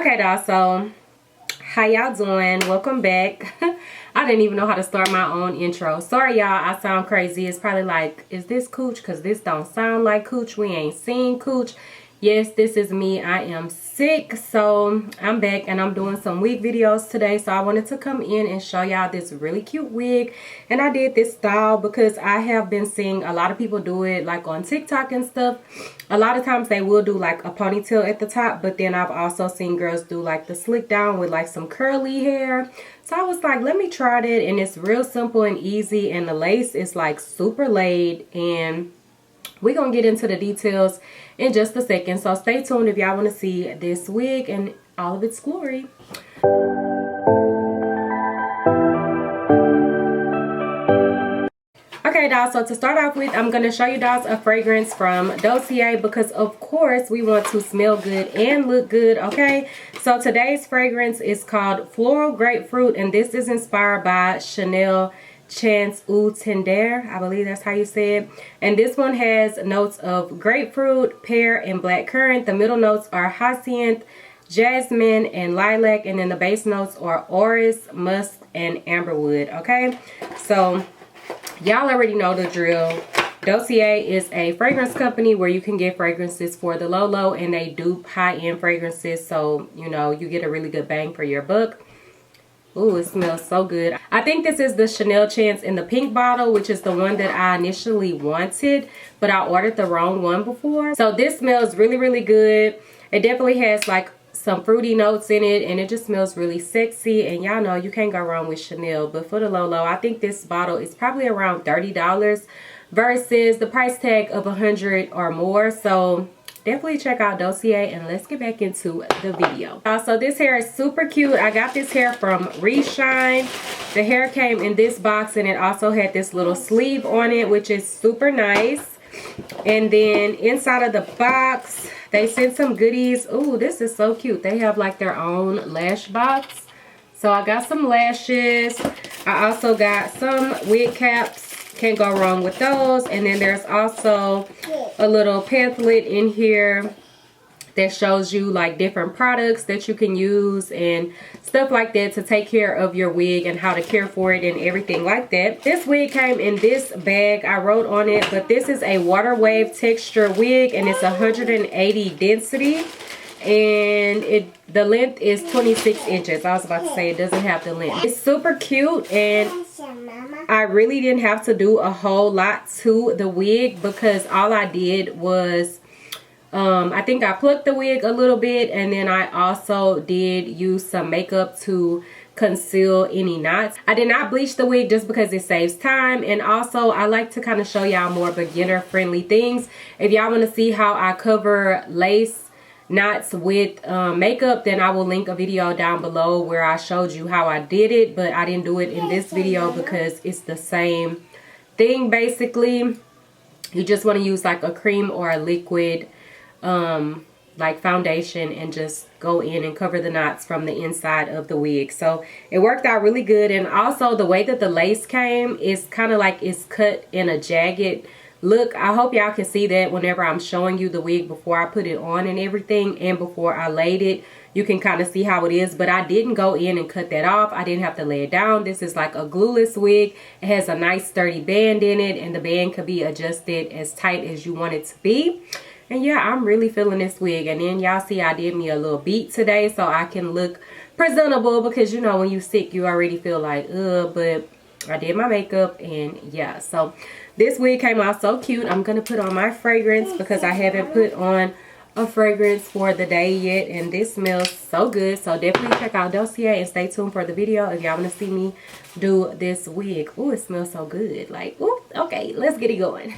Okay, y'all, so how y'all doing? Welcome back. I didn't even know how to start my own intro. Sorry, y'all, I sound crazy. It's probably like, is this Kooch? Because this don't sound like Kooch. We ain't seen Kooch. Yes, this is me. I am sick, so I'm back and I'm doing some wig videos today. So I wanted to come in and show y'all this really cute wig, and I did this style because I have been seeing a lot of people do it like on TikTok and stuff. A lot of times they will do like a ponytail at the top, but then I've also seen girls do like the slick down with like some curly hair. So I was like, let me try that, and it's real simple and easy, and the lace is like super laid, and we're gonna get into the details in just a second. So stay tuned if y'all want to see this wig and all of its glory. Okay, dolls, so to start off with, I'm going to show you dolls a fragrance from Dossier because of course we want to smell good and look good. Okay, so today's fragrance is called Floral Grapefruit, and this is inspired by Chanel 𝐋𝐚𝐭𝐡. I believe that's how you say it. And this one has notes of grapefruit, pear, and blackcurrant. The middle notes are hyacinth, jasmine, and lilac, and then the base notes are orris, musk, and amberwood. Okay, so y'all already know the drill. Dossier is a fragrance company where you can get fragrances for the low, and they dupe high-end fragrances, so you know you get a really good bang for your buck. Ooh, it smells so good. I think this is the Chanel Chance in the pink bottle, which is the one that I initially wanted, but I ordered the wrong one before. So this smells really, really good. It definitely has like some fruity notes in it, and it just smells really sexy, and y'all know you can't go wrong with Chanel. But for the low, I think this bottle is probably around $30 versus the price tag of $100 or more. So definitely check out Dossier, and let's get back into the video. So this hair is super cute. I got this hair from Reshine. The hair came in this box, and it also had this little sleeve on it, which is super nice. And then inside of the box, they sent some goodies. Ooh, this is so cute. They have like their own lash box. So I got some lashes. I also got some wig caps. Can't go wrong with those. And then there's also a little pamphlet in here that shows you like different products that you can use and stuff like that to take care of your wig and how to care for it and everything like that. This wig came in this bag. I wrote on it, but this is a water wave texture wig, and it's 180 density, and the length is 26 inches. I was about to say it doesn't have the length. It's super cute, and I really didn't have to do a whole lot to the wig because all I did was I think I plucked the wig a little bit, and then I also did use some makeup to conceal any knots. I did not bleach the wig just because it saves time, and also I like to kind of show y'all more beginner friendly things. If y'all want to see how I cover lace knots with makeup, then I will link a video down below where I showed you how I did it, but I didn't do it in this video because it's the same thing basically. You just want to use like a cream or a liquid like foundation and just go in and cover the knots from the inside of the wig. So it worked out really good, and also the way that the lace came is kind of like it's cut in a jagged look. I hope y'all can see that whenever I'm showing you the wig before I put it on and everything, and before I laid it, you can kind of see how it is. But I didn't go in and cut that off. I didn't have to lay it down. This is like a glueless wig. It has a nice sturdy band in it, and the band could be adjusted as tight as you want it to be. And yeah, I'm really feeling this wig. And then y'all see I did me a little beat today so I can look presentable, because you know when you sick you already feel like ugh, but I did my makeup, and yeah, so this wig came out so cute. I'm gonna put on my fragrance because I haven't put on a fragrance for the day yet, and this smells so good. So definitely check out Dossier and stay tuned for the video if y'all want to see me do this wig. Ooh, it smells so good. Like, ooh, okay, let's get it going.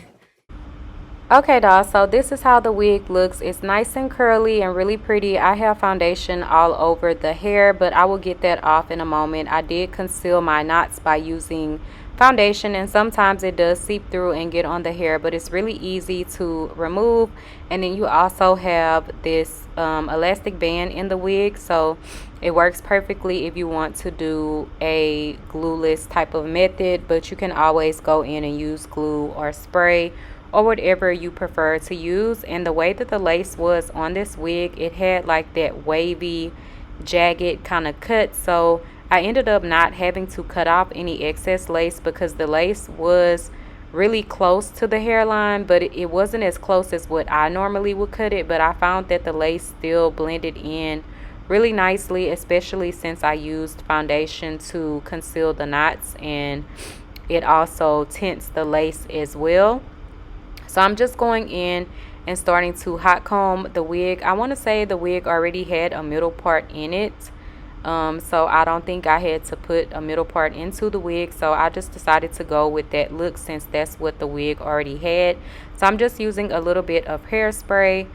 Okay, dolls, so this is how the wig looks. It's nice and curly and really pretty. I have foundation all over the hair, but I will get that off in a moment. I did conceal my knots by using foundation, and sometimes it does seep through and get on the hair, but it's really easy to remove. And then you also have this elastic band in the wig, so it works perfectly if you want to do a glueless type of method, but you can always go in and use glue or spray or whatever you prefer to use. And the way that the lace was on this wig, it had like that wavy, jagged kind of cut. So I ended up not having to cut off any excess lace because the lace was really close to the hairline, but it wasn't as close as what I normally would cut it. But I found that the lace still blended in really nicely, especially since I used foundation to conceal the knots, and it also tints the lace as well. So I'm just going in and starting to hot comb the wig. I want to say the wig already had a middle part in it. So I don't think I had to put a middle part into the wig. So I just decided to go with that look since that's what the wig already had. So I'm just using a little bit of hairspray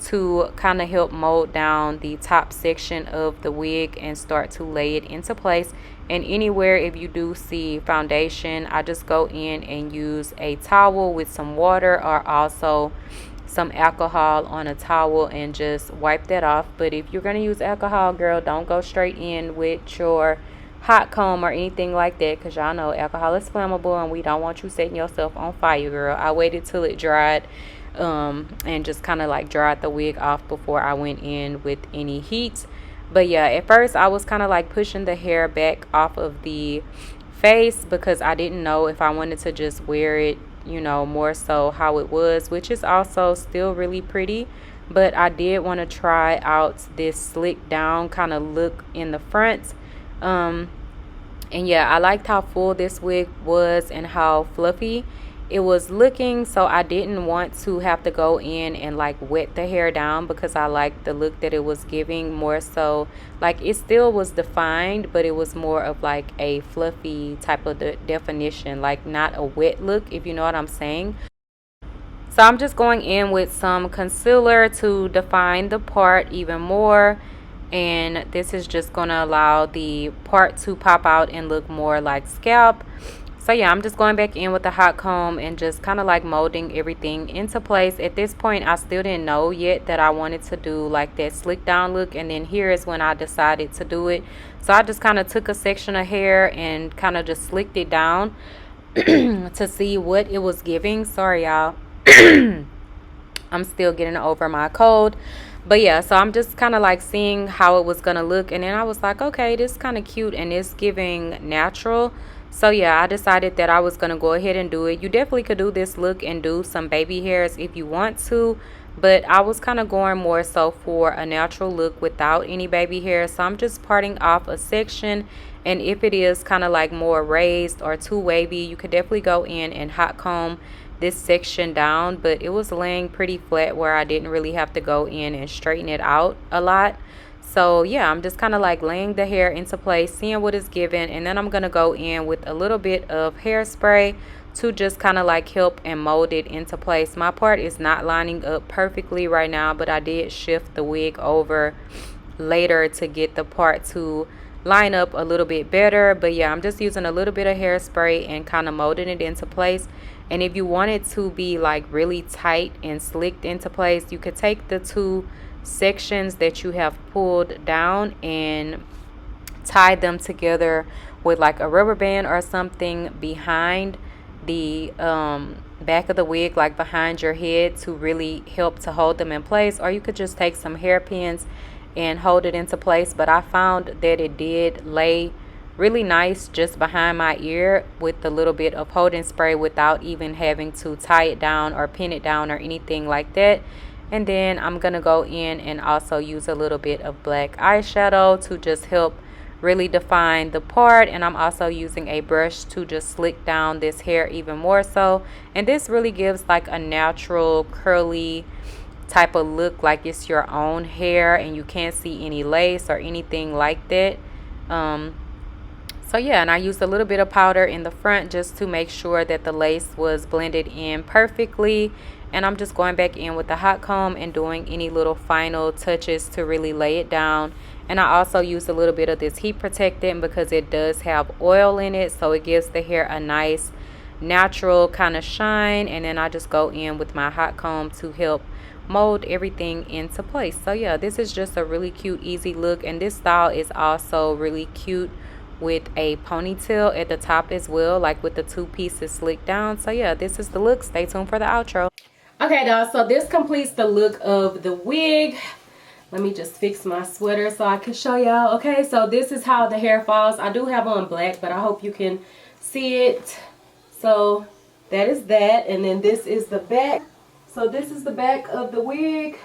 to kind of help mold down the top section of the wig and start to lay it into place. And anywhere if you do see foundation, I just go in and use a towel with some water or also some alcohol on a towel and just wipe that off. But if you're going to use alcohol, girl, don't go straight in with your hot comb or anything like that, because y'all know alcohol is flammable and we don't want you setting yourself on fire, girl. I waited till it dried and just kind of like dried the wig off before I went in with any heat. But yeah, at first I was kind of like pushing the hair back off of the face because I didn't know if I wanted to just wear it, you know, more so how it was, which is also still really pretty. But I did want to try out this slick down kind of look in the front. And yeah, I liked how full this wig was and how fluffy it was looking. So I didn't want to have to go in and like wet the hair down because I liked the look that it was giving more so. Like it still was defined, but it was more of like a fluffy type of definition, like not a wet look, if you know what I'm saying. So I'm just going in with some concealer to define the part even more. And this is just going to allow the part to pop out and look more like scalp. So yeah, I'm just going back in with the hot comb and just kind of like molding everything into place. At this point, I still didn't know yet that I wanted to do like that slick down look. And then here is when I decided to do it. So I just kind of took a section of hair and kind of just slicked it down to see what it was giving. Sorry, y'all. I'm still getting over my cold. But yeah, so I'm just kind of like seeing how it was going to look. And then I was like, okay, this is kind of cute and it's giving natural. So yeah, I decided that I was going to go ahead and do it. You definitely could do this look and do some baby hairs if you want to. But I was kind of going more so for a natural look without any baby hair. So I'm just parting off a section. And if it is kind of like more raised or too wavy, you could definitely go in and hot comb this section down. But it was laying pretty flat where I didn't really have to go in and straighten it out a lot. So yeah, I'm just kind of like laying the hair into place, seeing what it's given, and then I'm going to go in with a little bit of hairspray to just kind of like help and mold it into place. My part is not lining up perfectly right now, but I did shift the wig over later to get the part to line up a little bit better. But yeah, I'm just using a little bit of hairspray and kind of molding it into place. And if you want it to be like really tight and slicked into place, you could take the two sections that you have pulled down and tie them together with like a rubber band or something behind the back of the wig, like behind your head, to really help to hold them in place. Or you could just take some hairpins and hold it into place. But I found that it did lay really nice just behind my ear with a little bit of holding spray without even having to tie it down or pin it down or anything like that. And then I'm going to go in and also use a little bit of black eyeshadow to just help really define the part. And I'm also using a brush to just slick down this hair even more so. And this really gives like a natural curly type of look, like it's your own hair and you can't see any lace or anything like that. So yeah, and I used a little bit of powder in the front just to make sure that the lace was blended in perfectly. And I'm just going back in with the hot comb and doing any little final touches to really lay it down. And I also use a little bit of this heat protectant because it does have oil in it, so it gives the hair a nice natural kind of shine. And then I just go in with my hot comb to help mold everything into place. So yeah, this is just a really cute, easy look. And this style is also really cute with a ponytail at the top as well, like with the 2 pieces slicked down. So yeah, this is the look. Stay tuned for the outro. Okay, guys, so this completes the look of the wig. Let me just fix my sweater so I can show y'all. Okay, so this is how the hair falls. I do have on black, but I hope you can see it. So that is that, and then this is the back. So this is the back of the wig.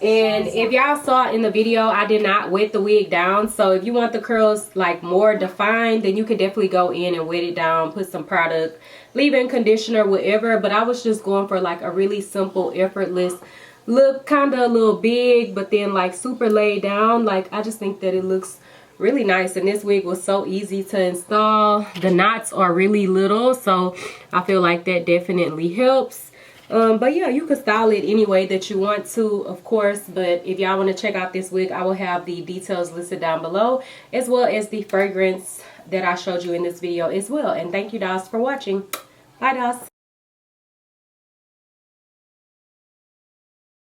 And if y'all saw in the video, I did not wet the wig down. So if you want the curls like more defined, then you can definitely go in and wet it down, put some product, leave-in conditioner, whatever. But I was just going for like a really simple, effortless look, kind of a little big, but then like super laid down. Like, I just think that it looks really nice, and this wig was so easy to install. The knots are really little, so I feel like that definitely helps. But yeah, you can style it any way that you want to, of course. But if y'all want to check out this wig, I will have the details listed down below, as well as the fragrance that I showed you in this video as well. And thank you guys for watching. Bye guys.